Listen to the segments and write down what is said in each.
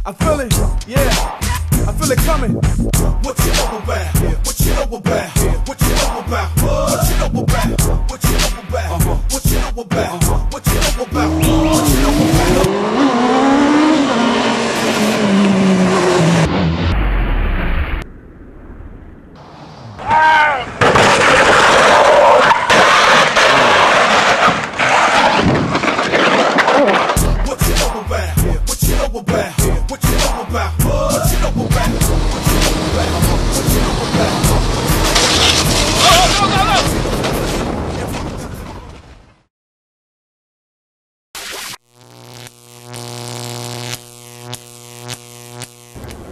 I feel it, yeah. I feel it coming. What you know about? What you know about? What you know about? What you know about? What you know about? What you know about? What you know about? What you know about?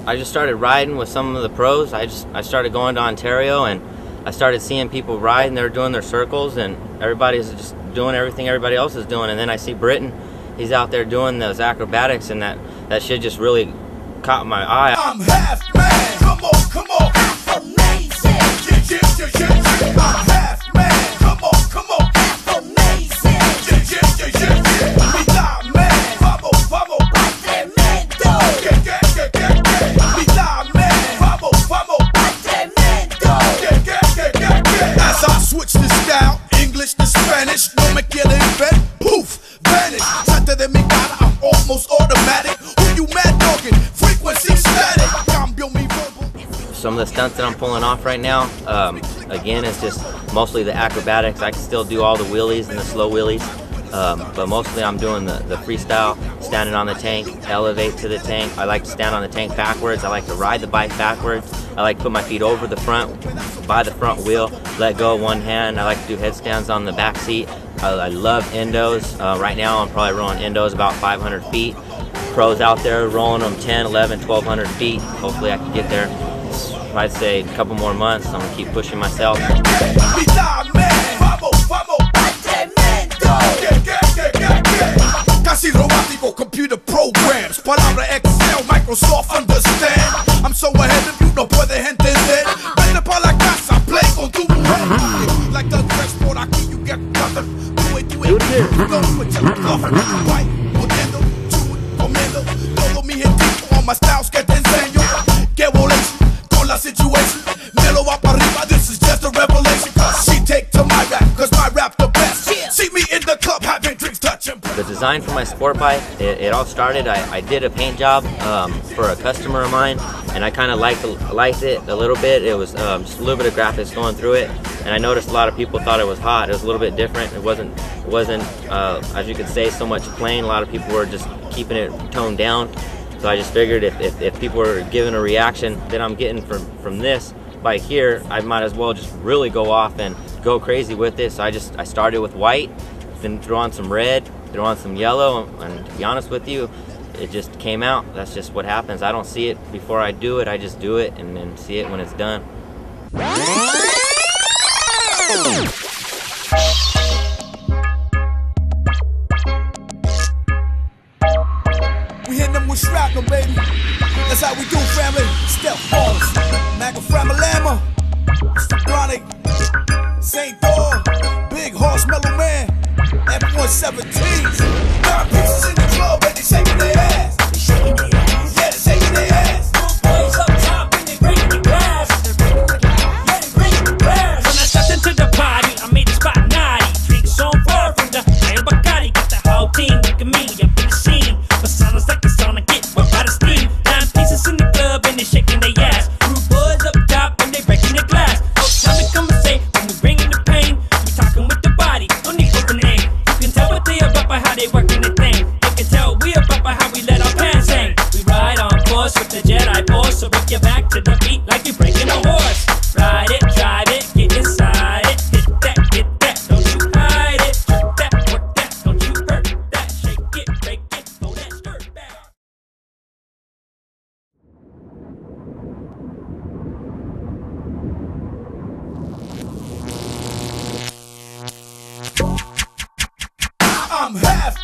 I just started riding with some of the pros. I started going to Ontario and I started seeing people ride and they're doing their circles and everybody's just doing everything everybody else is doing. And then I see Britton, he's out there doing those acrobatics, and that shit just really caught my eye. I'm half man, come on, come on. Amazing. I'm half man, come on, come on. Amazing. Mi da man, vamos, vamos. Tremendo. Mi da man, vamos, vamos. Tremendo. As I switch the style, English to Spanish, no me quiere ver, poof, vanish. Salte de mi cara, I'm almost automatic. Who you mad dogging? Frequency static. Cambio mi verbal. Some of the stunts that I'm pulling off right now, again, it's just mostly the acrobatics. I can still do all the wheelies and the slow wheelies, but mostly I'm doing the freestyle, standing on the tank, elevate to the tank. I like to stand on the tank backwards. I like to ride the bike backwards. I like to put my feet over the front, by the front wheel, let go one hand. I like to do headstands on the back seat. I love endos. Right now I'm probably rolling endos about 500 feet. Pros out there rolling them 10, 11, 1200 feet. Hopefully I can get there. I'd say a couple more months. I'm gonna keep pushing myself. Casi robótico, computer programs, palabra Excel, Microsoft understand. I'm so ahead of you, no puedes entender. Vete pa la casa, play con tu mujer. Like the transport aquí, you get nothing. Do it, you go with your coffin. White, poniendo, chewing, comiendo. Todo mi gente on my styles que te enseño. Que boleche con la situation. Me lo va para arriba, this is just a revelation. Cause she take to my rap, cause my rap the best. See me in the club having drinks, touching. The design for my sport bike, it all started, I did a paint job for a customer of mine, and I kind of liked it a little bit. It was just a little bit of graphics going through it, and I noticed a lot of people thought it was hot. It was a little bit different. It wasn't as you could say, so much plain. A lot of people were just keeping it toned down. So I just figured if people were giving a reaction that I'm getting from this bike here, I might as well just really go off and go crazy with it. So I started with white, then threw on some red, threw on some yellow, and to be honest with you, it just came out. That's just what happens. I don't see it before I do it. I just do it and then see it when it's done. We hit them with shrapnel, baby. That's how we do, family. Step ballers, Maga Framalama, Chronic, St. Thor, Big Horse, Mellow Man, F-117s. 9 pieces in the club and they shaking their ass. They shaking their ass. Yeah, they shaking their ass. Boys up top and they bringing the glass. Yeah, they bringing the glass. When I stepped into the party, I made the spot naughty. Drinks on far from the higher Bacardi. Got the whole team looking me up in the scene. But sounds like it's on to get wet by the steam. 9 pieces in the club and they shaking their ass. Rude boys up top and they breaking the glass. Oh, time to come and say when we bringing the pain. We talking with the body, no need for an aim. You can tell what they about by how they working the thing. You can tell we about by how we let our pants hang. We ride on course with the Jedi force, so rock your back to the beat like you're breaking a horse. Ride it, drive it, get inside it. Hit that, don't you hide it. Jerk that, work that, don't you hurt that. Shake it, break it, throw that skirt back. I'm half